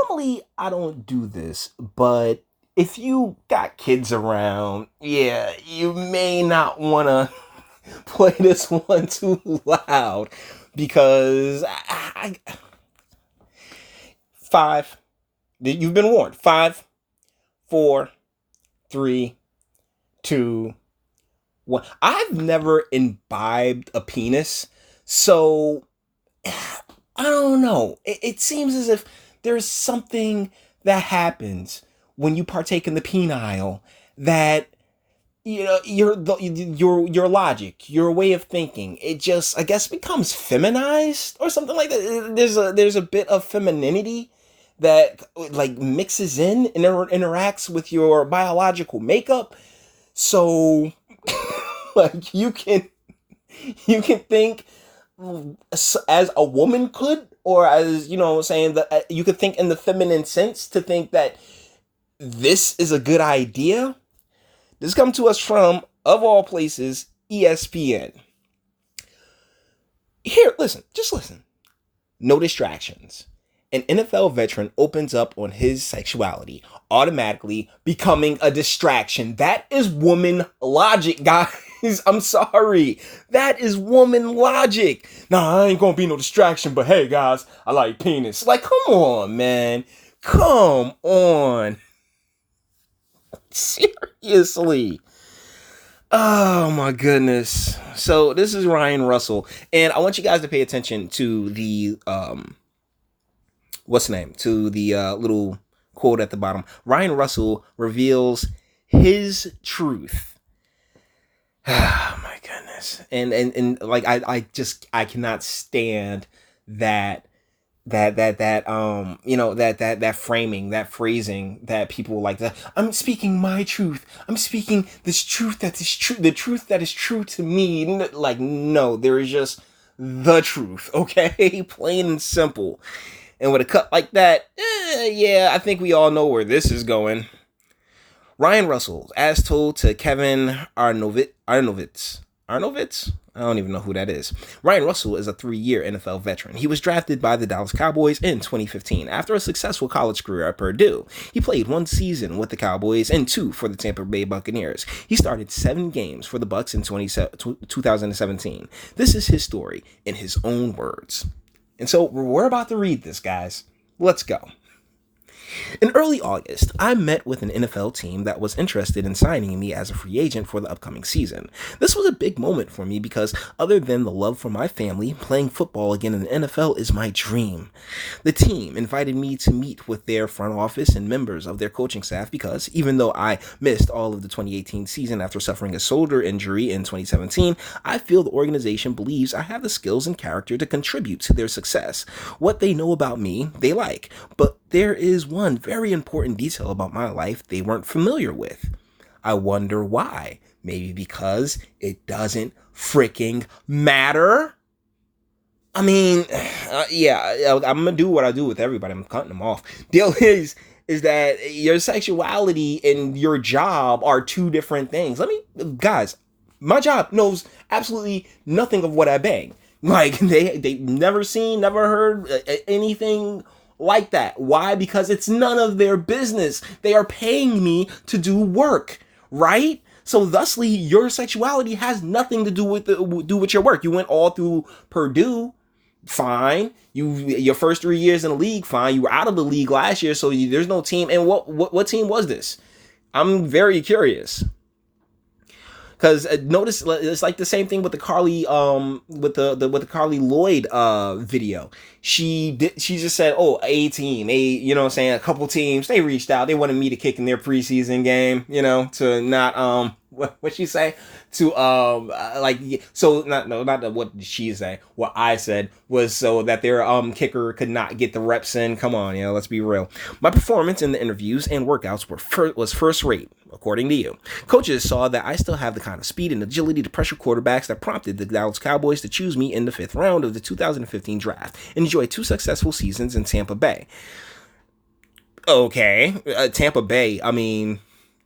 normally I don't do this, but if you got kids around, yeah, you may not want to play this one too loud because five. You've been warned. Five, four, three, two, one. I've never imbibed a penis, so I don't know. It seems as if there's something that happens when you partake in the penile that your logic, your way of thinking, it just, I guess, becomes feminized or something like that. There's a bit of femininity that like mixes in and interacts with your biological makeup. So like you can think as a woman could, or as, saying that you could think in the feminine sense to think that this is a good idea. This comes to us from, of all places, ESPN. Here, just listen. No distractions. An NFL veteran opens up on his sexuality, automatically becoming a distraction. That is woman logic, guys. I'm sorry. That is woman logic. Nah, I ain't gonna be no distraction, but hey, guys, I like penis. Like, come on, man. Come on. Seriously. Oh my goodness. So this is Ryan Russell, and I want you guys to pay attention to the to the little quote at the bottom. Ryan Russell reveals his truth. Oh my goodness. And like I cannot stand that that framing, that phrasing that people like that. I'm speaking my truth. I'm speaking this truth that is true, the truth that is true to me. Like, no, there is just the truth, okay? Plain and simple. And with a cut like that, yeah, I think we all know where this is going. Ryan Russell, as told to Kevin Arnovitz? I don't even know who that is. Ryan Russell is a 3-year NFL veteran. He was drafted by the Dallas Cowboys in 2015 after a successful college career at Purdue. He played 1 season with the Cowboys and 2 for the Tampa Bay Buccaneers. He started 7 games for the Bucs in 2017. This is his story in his own words. And so we're about to read this, guys. Let's go. In early August, I met with an NFL team that was interested in signing me as a free agent for the upcoming season. This was a big moment for me because, other than the love for my family, playing football again in the NFL is my dream. The team invited me to meet with their front office and members of their coaching staff because, even though I missed all of the 2018 season after suffering a shoulder injury in 2017, I feel the organization believes I have the skills and character to contribute to their success. What they know about me, they like, but there is one very important detail about my life they weren't familiar with. I wonder why. Maybe because it doesn't freaking matter? I mean, yeah, I'm gonna do what I do with everybody. I'm cutting them off. Deal is that your sexuality and your job are 2 different things. Guys, my job knows absolutely nothing of what I bang. Like, they never seen, never heard anything like that. Why? Because it's none of their business. They are paying me to do work, right? So thusly, your sexuality has nothing to do with your work. You went all through Purdue, fine. Your first 3 years in the league, fine. You were out of the league last year, so there's no team. And what team was this? I'm very curious. Because notice it's like the same thing with the Carly with the Carly Lloyd video. She just said, oh, a team, a couple teams, they reached out, they wanted me to kick in their preseason game, to not what she say, to not what she say, what I said was so that their kicker could not get the reps in. Come on, let's be real. My performance in the interviews and workouts was first rate, according to you. Coaches saw that I still have the kind of speed and agility to pressure quarterbacks that prompted the Dallas Cowboys to choose me in the 5th round of the 2015 draft and enjoy 2 successful seasons in Tampa Bay. Okay, Tampa Bay, I mean,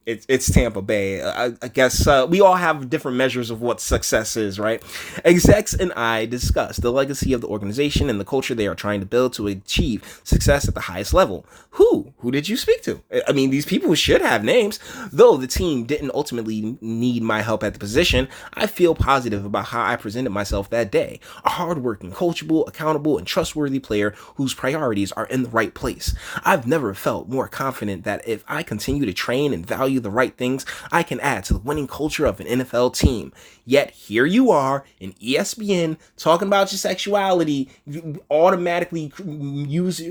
It's Tampa Bay. I guess we all have different measures of what success is, right? Execs and I discussed the legacy of the organization and the culture they are trying to build to achieve success at the highest level. Who did you speak to? I mean, these people should have names. Though the team didn't ultimately need my help at the position, I feel positive about how I presented myself that day. A hardworking, coachable, accountable, and trustworthy player whose priorities are in the right place. I've never felt more confident that if I continue to train and value the right things, I can add to the winning culture of an NFL team. Yet here you are in ESPN talking about your sexuality, you automatically use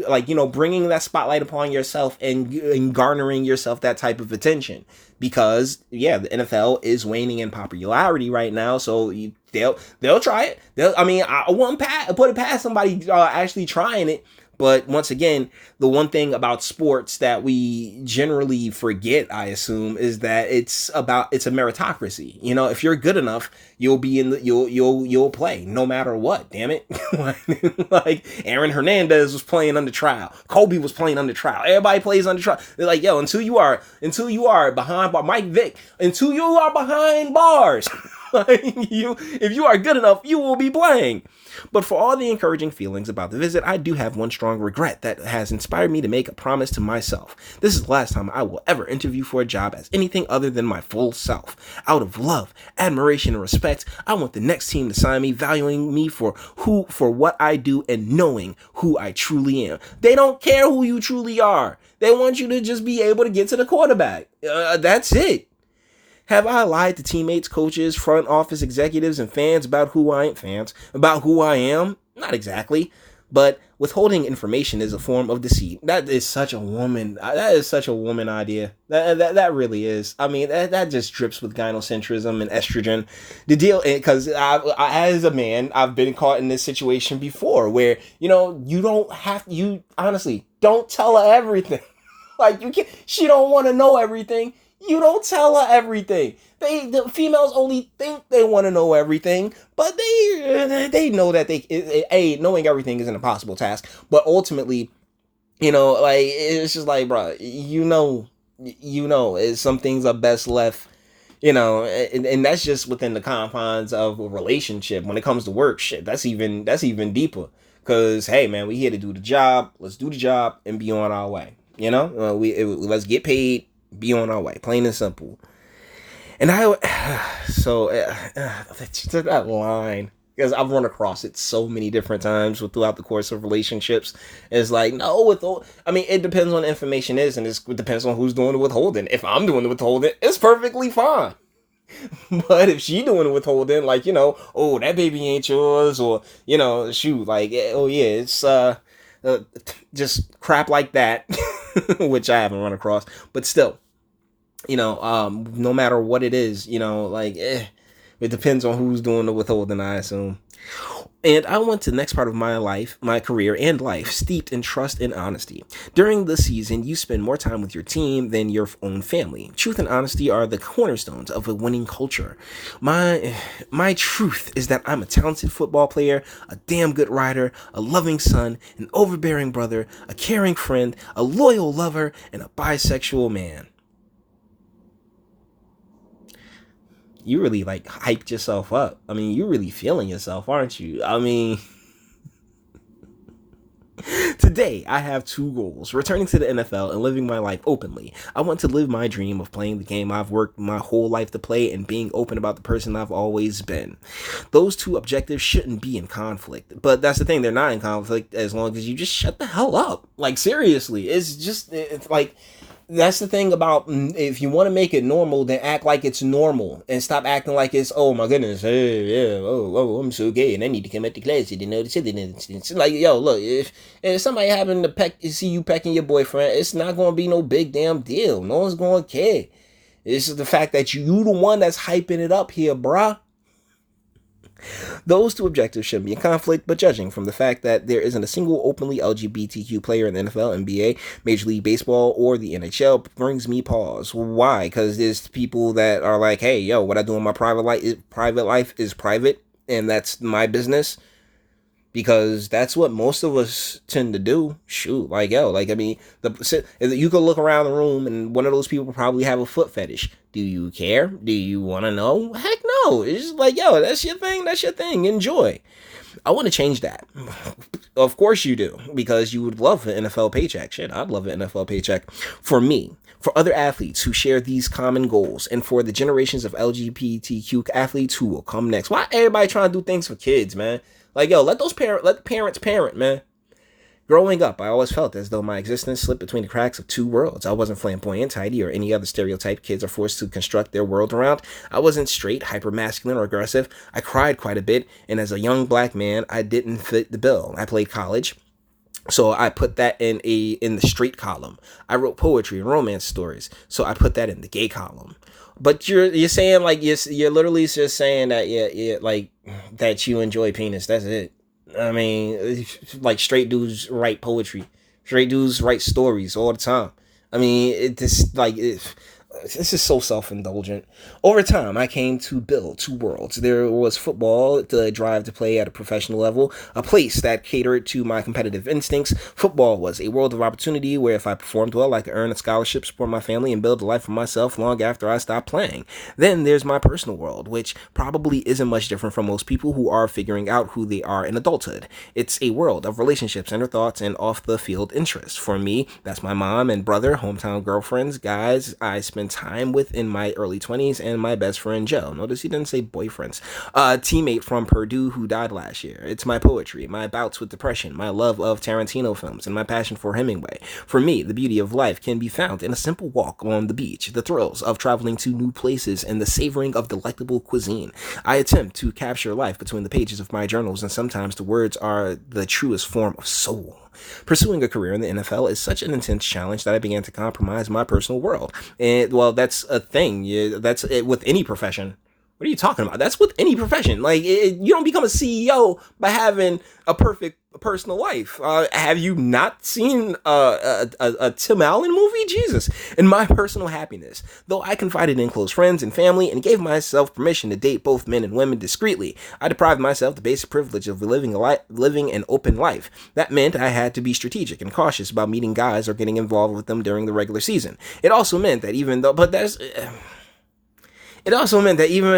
bringing that spotlight upon yourself and garnering yourself that type of attention. Because the NFL is waning in popularity right now, so they'll try it. I wouldn't put it past somebody actually trying it. But once again, the one thing about sports that we generally forget, I assume, is that it's a meritocracy. You know, if you're good enough, you'll be you'll play no matter what. Damn it. Like Aaron Hernandez was playing under trial. Kobe was playing under trial. Everybody plays under trial. They're like, yo, until you are behind Mike Vick, until you are behind bars. If you are good enough, you will be playing. But for all the encouraging feelings about the visit, I do have one strong regret that has inspired me to make a promise to myself. This is the last time I will ever interview for a job as anything other than my full self. Out of love, admiration, and respect, I want the next team to sign me, valuing me for what I do and knowing who I truly am. They don't care who you truly are. They want you to just be able to get to the quarterback. That's it. Have I lied to teammates, coaches, front office executives, and fans about who I am? Not exactly. But withholding information is a form of deceit. That is such a woman idea. That really is. I mean, that just drips with gynocentrism and estrogen. The deal, because I, as a man, I've been caught in this situation before where, you honestly don't tell her everything. Like, you can't, she don't want to know everything. You don't tell her everything. The females only think they want to know everything, but they know that knowing everything is an impossible task. But ultimately, it's just like, bro, some things are best left, and that's just within the confines of a relationship. When it comes to work, shit, that's even deeper. Cause hey, man, we here to do the job. Let's do the job and be on our way. Let's get paid. Be on our way, plain and simple. And that line, because I've run across it so many different times throughout the course of relationships. It's like, no, it depends on the information is, and it depends on who's doing the withholding. If I'm doing the withholding, it's perfectly fine. But if she doing the withholding, like, oh, that baby ain't yours, or, shoot, like, oh yeah, it's just crap like that, which I haven't run across, but still, no matter what it is, it depends on who's doing the withholding, I assume. And I went to the next part of my career and life, steeped in trust and honesty. During the season, you spend more time with your team than your own family. Truth and honesty are the cornerstones of a winning culture. My truth is that I'm a talented football player, a damn good rider, a loving son, an overbearing brother, a caring friend, a loyal lover, and a bisexual man. You really hyped yourself up. I mean, you're really feeling yourself, aren't you? I mean, today I have two goals: returning to the NFL and living my life openly. I want to live my dream of playing the game I've worked my whole life to play and being open about the person I've always been. Those two objectives shouldn't be in conflict, but that's the thing, they're not in conflict as long as you just shut the hell up. Like, seriously, it's like, that's the thing about, if you want to make it normal, then act like it's normal and stop acting like it's, oh my goodness, hey, yeah, oh, I'm so gay and I need to come out to class. You didn't know it's like, yo, look, if somebody happen to see you pecking your boyfriend, it's not going to be no big damn deal. No one's going to care. It's just the fact that you the one that's hyping it up here, bruh. Those two objectives shouldn't be in conflict, but judging from the fact that there isn't a single openly LGBTQ player in the NFL, NBA, Major League Baseball, or the NHL brings me pause. Why? Because there's people that are like, hey, yo, what I do in my private life is private, and that's my business. because that's what most of us tend to do. Shoot, like yo, like I mean, you could look around the room and one of those people probably have a foot fetish. Do you care? Do you want to know? Heck no. It's just like yo, that's your thing. That's your thing. Enjoy. I want to change that. Of course you do, because you would love an NFL paycheck. Shit, I'd love an NFL paycheck. For me, for other athletes who share these common goals, and for the generations of LGBTQ athletes who will come next. Why everybody trying to do things for kids, man? Like, yo, let the parents parent, man. Growing up, I always felt as though my existence slipped between the cracks of two worlds. I wasn't flamboyant, tidy, or any other stereotype kids are forced to construct their world around. I wasn't straight, hyper-masculine, or aggressive. I cried quite a bit, and as a young black man, I didn't fit the bill. I played college, so I put that in the straight column. I wrote poetry and romance stories, so I put that in the gay column. But you're saying like you're literally just saying that yeah like that you enjoy penis. That's it. I mean, like straight dudes write poetry, straight dudes write stories all the time. I mean, this is so self-indulgent. Over time, I came to build two worlds. There was football, the drive to play at a professional level, a place that catered to my competitive instincts. Football was a world of opportunity where if I performed well, I could earn a scholarship, support my family, and build a life for myself long after I stopped playing. Then there's my personal world, which probably isn't much different from most people who are figuring out who they are in adulthood. It's a world of relationships, inner thoughts, and off-the-field interests. For me, that's my mom and brother, hometown girlfriends, guys I spend time with in my early 20s, and my best friend Joe. Notice he didn't say boyfriends. A teammate from Purdue who died last year. It's my poetry, my bouts with depression, my love of Tarantino films, and my passion for Hemingway. For me, the beauty of life can be found in a simple walk on the beach, the thrills of traveling to new places, and the savoring of delectable cuisine. I attempt to capture life between the pages of my journals, and sometimes the words are the truest form of soul. Pursuing a career in the NFL is such an intense challenge that I began to compromise my personal world. And, well, that's a thing. That's it with any profession. What are you talking about? That's with any profession. Like, you don't become a CEO by having a perfect personal life. Have you not seen a Tim Allen movie? Jesus. And my personal happiness. Though I confided in close friends and family and gave myself permission to date both men and women discreetly, I deprived myself the basic privilege of living an open life. That meant I had to be strategic and cautious about meeting guys or getting involved with them during the regular season. It also meant that even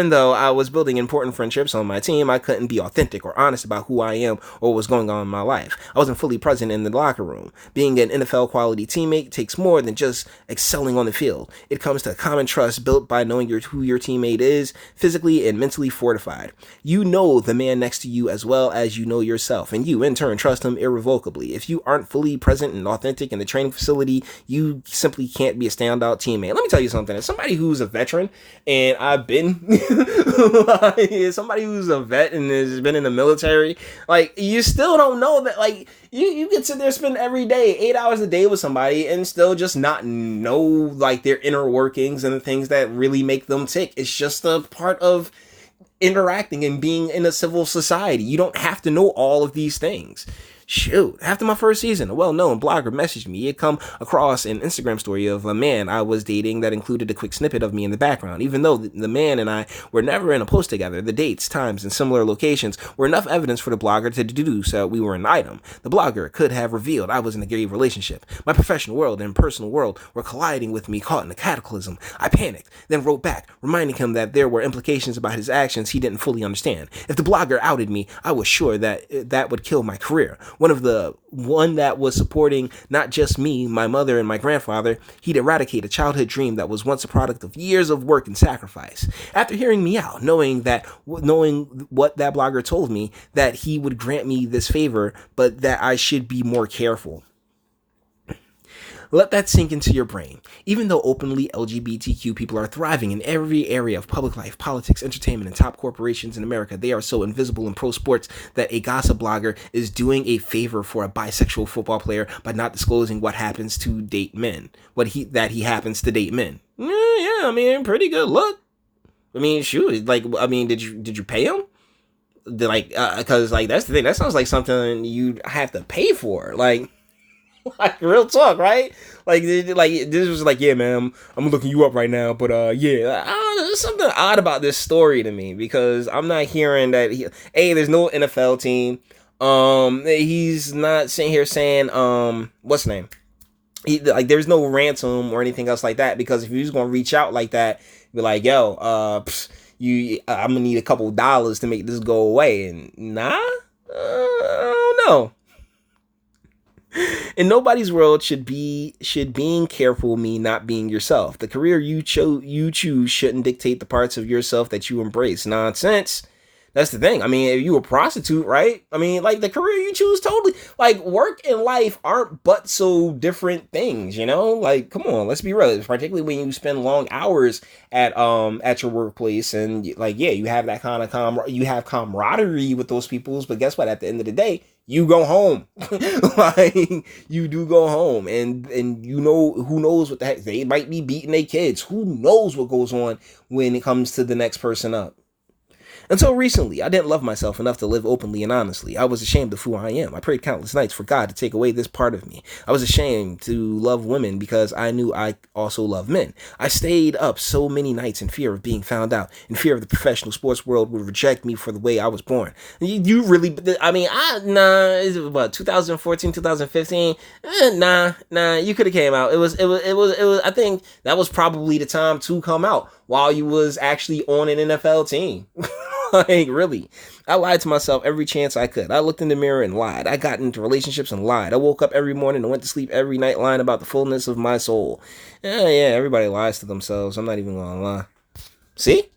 though I was building important friendships on my team, I couldn't be authentic or honest about who I am or what was going on in my life. I wasn't fully present in the locker room. Being an NFL quality teammate takes more than just excelling on the field. It comes to common trust built by knowing who your teammate is, physically and mentally fortified. You know the man next to you as well as you know yourself, and you in turn trust him irrevocably. If you aren't fully present and authentic in the training facility, you simply can't be a standout teammate. Let me tell you something. As somebody who's a veteran, and I've been somebody who's a vet and has been in the military, like, you still don't know that, like, you can sit there, spend every day 8 hours a day with somebody and still just not know, like, their inner workings and the things that really make them tick. It's just a part of interacting and being in a civil society. You don't have to know all of these things. Shoot, after my first season, a well-known blogger messaged me. He had come across an Instagram story of a man I was dating that included a quick snippet of me in the background. Even though the man and I were never in a post together, the dates, times, and similar locations were enough evidence for the blogger to deduce that we were an item. The blogger could have revealed I was in a gay relationship. My professional world and personal world were colliding with me, caught in a cataclysm. I panicked, then wrote back, reminding him that there were implications about his actions he didn't fully understand. If the blogger outed me, I was sure that would kill my career. One that was supporting not just me, my mother, and my grandfather. He'd eradicate a childhood dream that was once a product of years of work and sacrifice. After hearing me out, knowing what that blogger told me, that he would grant me this favor, but that I should be more careful. Let that sink into your brain. Even though openly LGBTQ people are thriving in every area of public life, politics, entertainment, and top corporations in America, they are so invisible in pro sports that a gossip blogger is doing a favor for a bisexual football player by not disclosing what happens to date men. That he happens to date men. Yeah, I mean, pretty good look. I mean, shoot, like, I mean, did you pay him? Because that's the thing. That sounds like something you'd have to pay for. Like real talk, right? Like this was like, yeah, man, I'm looking you up right now, but yeah, I don't know, there's something odd about this story to me because I'm not hearing that. There's no NFL team. He's not sitting here saying, what's the name? Like, there's no ransom or anything else like that, because if he was gonna reach out like that, be like, yo, I'm gonna need a couple dollars to make this go away, and nah, I don't know. In nobody's world should being careful mean not being yourself. The career you choose shouldn't dictate the parts of yourself that you embrace. Nonsense. That's the thing. I mean, if you a prostitute, right? I mean, like, the career you choose, totally, like, work and life aren't but so different things, you know? Like, come on, let's be real. Particularly when you spend long hours at your workplace, and like, yeah, you have that kind of you have camaraderie with those peoples, but guess what? At the end of the day, you go home. Like, you do go home, and you know, who knows what the heck, they might be beating their kids. Who knows what goes on when it comes to the next person up. Until recently, I didn't love myself enough to live openly and honestly. I was ashamed of who I am. I prayed countless nights for God to take away this part of me. I was ashamed to love women because I knew I also love men. I stayed up so many nights in fear of being found out, in fear of the professional sports world would reject me for the way I was born. You really, I mean, is it what, 2014, 2015? Nah, you could have came out. It was, I think that was probably the time to come out while you was actually on an NFL team. Like, really, I lied to myself every chance I could. I looked in the mirror and lied. I got into relationships and lied. I woke up every morning and went to sleep every night lying about the fullness of my soul. Yeah, everybody lies to themselves. I'm not even gonna lie. See?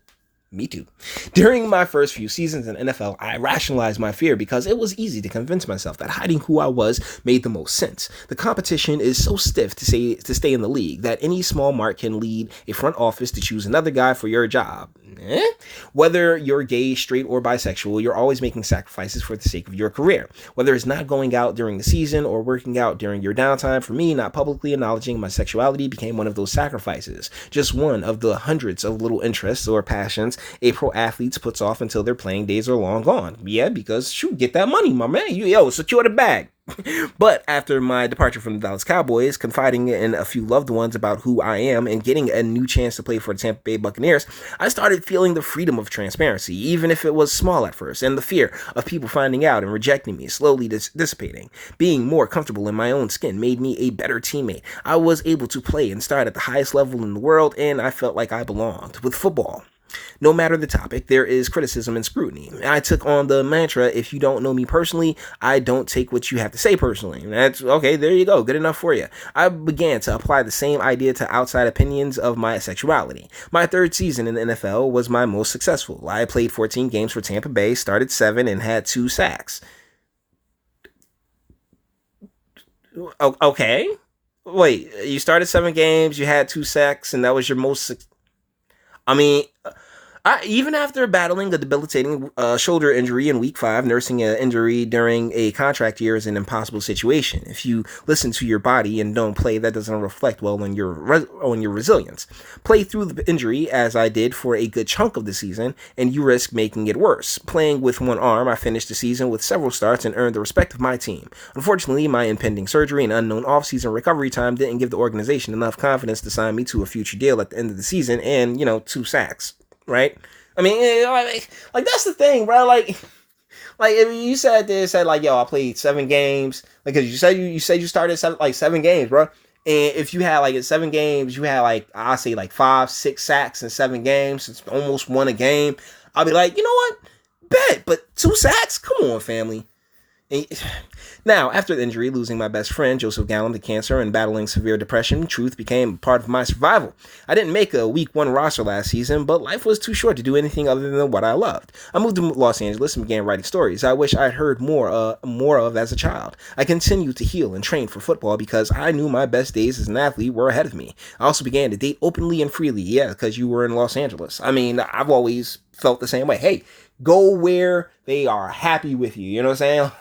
Me too. During my first few seasons in NFL, I rationalized my fear because it was easy to convince myself that hiding who I was made the most sense. The competition is so stiff to stay in the league that any small mark can lead a front office to choose another guy for your job. Whether you're gay, straight, or bisexual, you're always making sacrifices for the sake of your career. Whether it's not going out during the season or working out during your downtime, for me, not publicly acknowledging my sexuality became one of those sacrifices. Just one of the hundreds of little interests or passions a pro athletes puts off until their playing days are long gone. Yeah, because shoot, get that money, my man. Secure the bag. But after my departure from the Dallas Cowboys, confiding in a few loved ones about who I am and getting a new chance to play for the Tampa Bay Buccaneers, I started feeling the freedom of transparency, even if it was small at first, and the fear of people finding out and rejecting me slowly dissipating. Being more comfortable in my own skin made me a better teammate. I was able to play and start at the highest level in the world, and I felt like I belonged. With football, no matter the topic, there is criticism and scrutiny. I took on the mantra, if you don't know me personally, I don't take what you have to say personally. That's okay, there you go, good enough for you. I began to apply the same idea to outside opinions of my sexuality. My third season in the NFL was my most successful. I played 14 games for Tampa Bay, started 7, and had 2 sacks. Okay. Wait, you started 7 games, you had 2 sacks, and that was your most... I mean, even after battling a debilitating shoulder injury in week 5, nursing an injury during a contract year is an impossible situation. If you listen to your body and don't play, that doesn't reflect well on your resilience. Play through the injury, as I did for a good chunk of the season, and you risk making it worse. Playing with one arm, I finished the season with several starts and earned the respect of my team. Unfortunately, my impending surgery and unknown off-season recovery time didn't give the organization enough confidence to sign me to a future deal at the end of the season and, 2 sacks. Right? I mean, like that's the thing, bro. Like if you said like, yo, I played 7 games, like, cause you said you started 7 games, bro. And if you had like in 7 games, you had like, I say like 5, 6 sacks in 7 games. It's almost won a game. I'll be like, you know what? Bet, but 2 sacks? Come on, family. Now, after the injury, losing my best friend, Joseph Gallum, to cancer, and battling severe depression, truth became part of my survival. I didn't make a week 1 roster last season, but life was too short to do anything other than what I loved. I moved to Los Angeles and began writing stories I wish I'd heard more of as a child. I continued to heal and train for football because I knew my best days as an athlete were ahead of me. I also began to date openly and freely, because you were in Los Angeles. I mean, I've always felt the same way. Hey, go where they are happy with you, you know what I'm saying?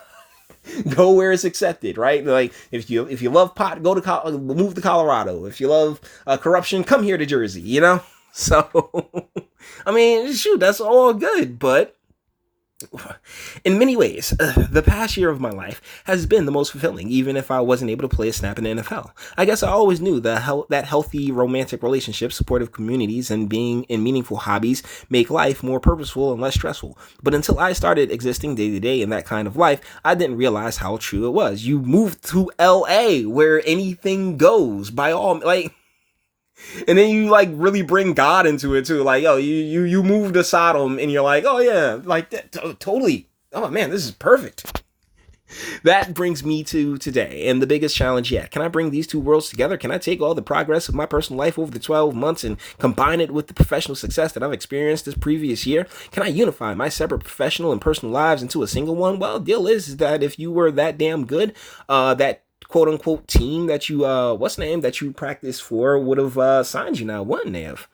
Go where it's accepted, right? Like, if you love pot, move to Colorado. If you love corruption, come here to Jersey, So, I mean, shoot, that's all good, but In many ways, the past year of my life has been the most fulfilling, even if I wasn't able to play a snap in the NFL. I guess I always knew that healthy romantic relationships, supportive communities, and being in meaningful hobbies make life more purposeful and less stressful. But until I started existing day to day in that kind of life, I didn't realize how true it was. You moved to LA where anything goes by all, like, and then you like really bring God into it too. Like, yo, you move to Sodom and you're like, oh yeah, like that, totally. Oh man, this is perfect. That brings me to today and the biggest challenge yet. Can I bring these two worlds together? Can I take all the progress of my personal life over the 12 months and combine it with the professional success that I've experienced this previous year? Can I unify my separate professional and personal lives into a single one? Well, deal is that if you were that damn good, that quote unquote team that you that you practice for would have signed you now, wouldn't they have?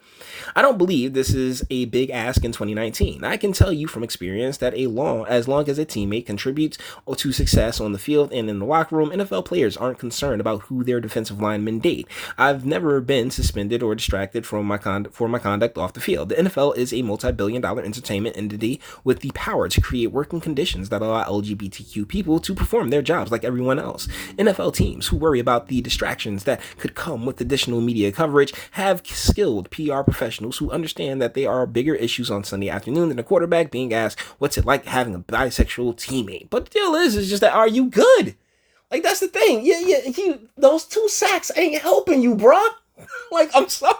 I don't believe this is a big ask in 2019. I can tell you from experience that as long as a teammate contributes to success on the field and in the locker room, NFL players aren't concerned about who their defensive linemen date. I've never been suspended or distracted from for my conduct off the field. The NFL is a multi-billion-dollar entertainment entity with the power to create working conditions that allow LGBTQ people to perform their jobs like everyone else. NFL teams who worry about the distractions that could come with additional media coverage have skilled PR professionals who understand that there are bigger issues on Sunday afternoon than a quarterback being asked, what's it like having a bisexual teammate? But the deal is just that, are you good? Like, that's the thing. Yeah, those 2 sacks ain't helping you, bruh. Like, I'm sorry.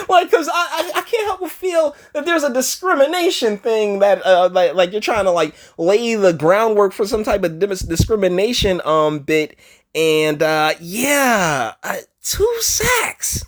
Like, because I can't help but feel that there's a discrimination thing that, like you're trying to, like, lay the groundwork for some type of discrimination, bit. And, 2 sacks.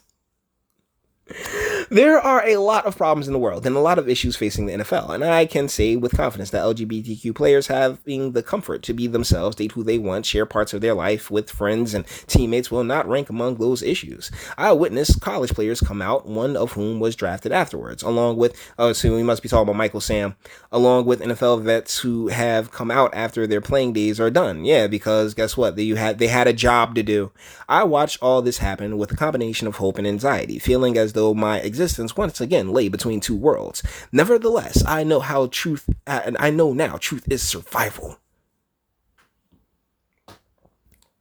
There are a lot of problems in the world and a lot of issues facing the NFL, and I can say with confidence that LGBTQ players having the comfort to be themselves, date who they want, share parts of their life with friends and teammates will not rank among those issues. I witnessed college players come out, one of whom was drafted afterwards, along with, so we must be talking about Michael Sam, along with NFL vets who have come out after their playing days are done. Yeah, because guess what? They had a job to do. I watched all this happen with a combination of hope and anxiety, feeling as though my existence once again lay between 2 worlds. Nevertheless, I know now truth is survival.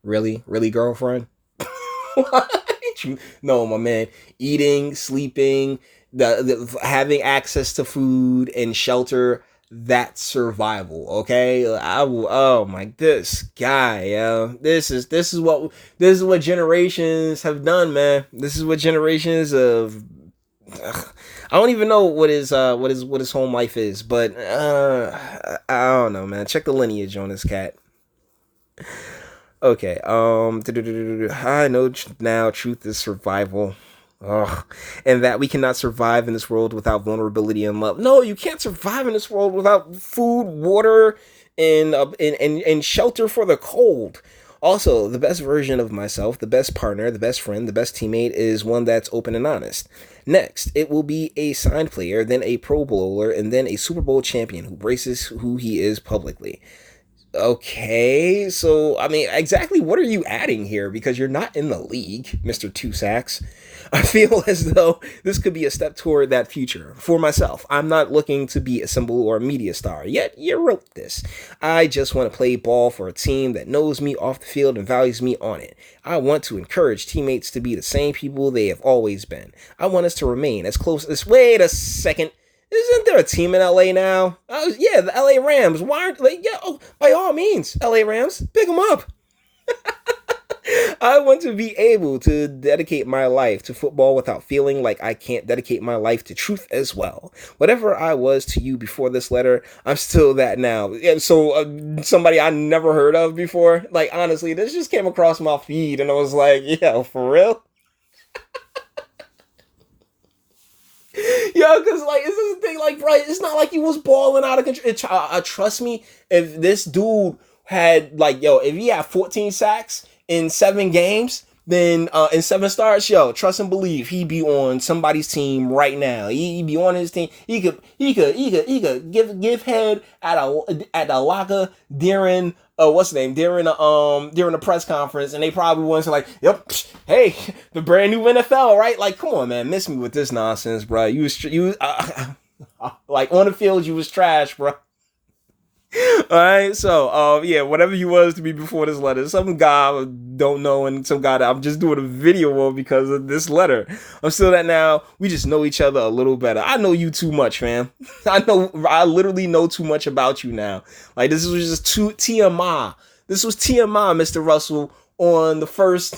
Really, girlfriend? No, my man. Eating, sleeping, the having access to food and shelter. That's survival, okay? This guy, yo. This is what generations have done, man. This is what generations of I don't even know what his home life is, but I don't know, man. Check the lineage on this cat. Okay, I know now truth is survival. And that we cannot survive in this world without vulnerability and love. No, you can't survive in this world without food, water, and shelter for the cold. Also, the best version of myself, the best partner, the best friend, the best teammate is one that's open and honest. Next, it will be a signed player, then a Pro Bowler, and then a Super Bowl champion who braces who he is publicly. Okay, so, I mean, exactly what are you adding here? Because you're not in the league, Mr. 2 Sacks. I feel as though this could be a step toward that future. For myself, I'm not looking to be a symbol or a media star, yet you wrote this. I just want to play ball for a team that knows me off the field and values me on it. I want to encourage teammates to be the same people they have always been. I want us to remain as close as... Wait a second. Isn't there a team in LA now? Yeah, the LA Rams. Why aren't they? Yeah, by all means, LA Rams, pick them up. I want to be able to dedicate my life to football without feeling like I can't dedicate my life to truth as well. Whatever I was to you before this letter, I'm still that now. And so somebody I never heard of before, like honestly, this just came across my feed and I was like, yeah, for real? Yo, because, like, this is the thing, like, bro, it's not like he was balling out of control. Trust me, if this dude had, like, if he had 14 sacks in 7 games, then, in 7 starts, trust and believe, he'd be on somebody's team right now. He'd be on his team. He could give head at a locker during, during a press conference, and they probably wouldn't say like, yep, hey, the brand new NFL, right? Like, come on, man, miss me with this nonsense, bro. Like on the field, you was trash, bro. All right, so yeah, whatever you was to me before this letter, some guy I don't know, and some guy that I'm just doing a video of because of this letter. I'm still that now. We just know each other a little better. I know you too much, fam. I literally know too much about you now. Like this was just too TMI. This was TMI, Mr. Russell, on the first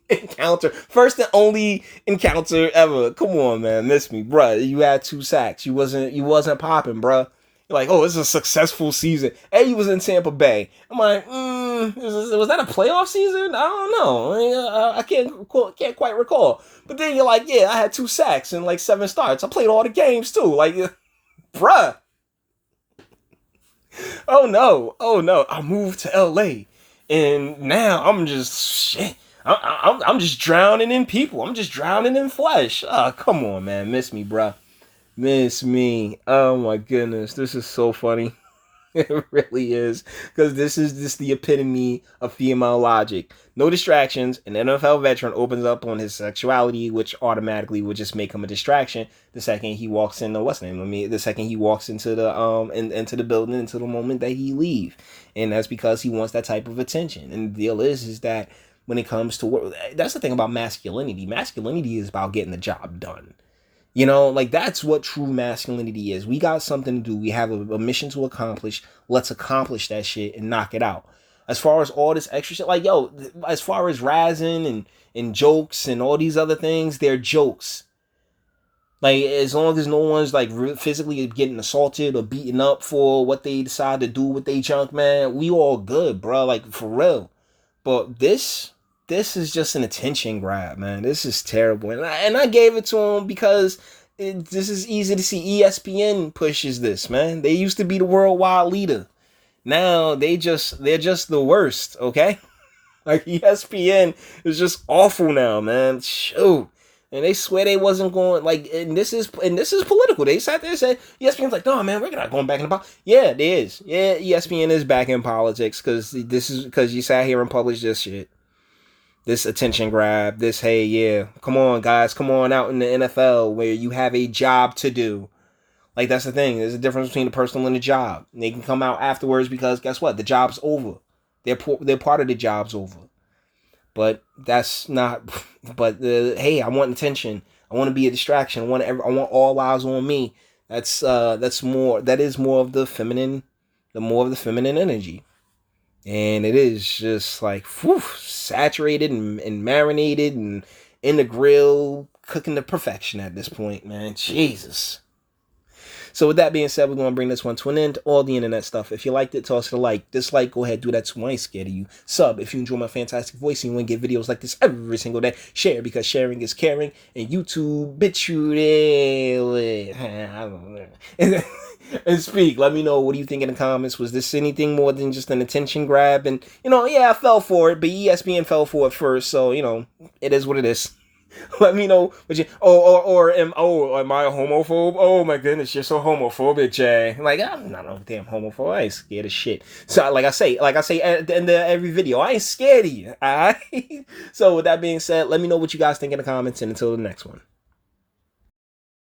encounter, first and only encounter ever. Come on, man, miss me, bruh. You had 2 sacks. You wasn't popping, bruh. Like, oh, it's a successful season. Hey, he was in Tampa Bay. I'm like, was that a playoff season? I don't know. I can't quite recall. But then you're like, yeah, I had 2 sacks and like 7 starts. I played all the games too. Like, bruh. Oh no. I moved to LA, and now I'm just shit. I'm just drowning in people. I'm just drowning in flesh. Come on, man. Miss me, bruh. Miss me. Oh my goodness. This is so funny. It really is. Because this is just the epitome of female logic. No distractions. An NFL veteran opens up on his sexuality, which automatically would just make him a distraction the second he walks in the what's name? The second he walks into the into the building, into the moment that he leave. And that's because he wants that type of attention. And the deal is that when it comes to work, that's the thing about masculinity. Masculinity is about getting the job done. You know, like that's what true masculinity is. We got something to do. We have a mission to accomplish. Let's accomplish that shit and knock it out. As far as all this extra shit, like, yo, as far as razzing and jokes and all these other things, they're jokes. Like, as long as no one's like physically getting assaulted or beaten up for what they decide to do with their junk, man, we all good, bro. Like, for real. But this is just an attention grab, man. This is terrible. And I gave it to him because this is easy to see. ESPN pushes this, man. They used to be the worldwide leader. Now they're just the worst, okay? Like ESPN is just awful now, man. Shoot. And they swear they wasn't going like, and this is political. They sat there and said ESPN's like, no, man, we're not going back in the politics. Yeah, it is. Yeah, ESPN is back in politics because you sat here and published this shit. This attention grab, this, hey, yeah, come on, guys, come on out in the NFL where you have a job to do. Like, that's the thing. There's a difference between the personal and the job. And they can come out afterwards because, guess what? The job's over. They're part of the job's over. But that's not, but, hey, I want attention. I want to be a distraction. I want all eyes on me. That is more of the feminine energy. And it is just like, whew, saturated and marinated and in the grill, cooking to perfection at this point, man. Jesus. So with that being said, we're going to bring this one to an end. All the internet stuff. If you liked it, toss it a like. Dislike, go ahead, do that too. I ain't scared of you. Sub if you enjoy my fantastic voice and you want to get videos like this every single day. Share because sharing is caring. And YouTube, bitch you I don't know. And speak. Let me know, what do you think in the comments? Was this anything more than just an attention grab? And, yeah, I fell for it, but ESPN fell for it first. So, it is what it is. Let me know what you am I a homophobe? Oh my goodness, you're so homophobic, Jay. Like, I'm not a damn homophobe. I ain't scared of shit. So like I say at the end of every video, I ain't scared of you. Alright? So with that being said, let me know what you guys think in the comments, and until the next one.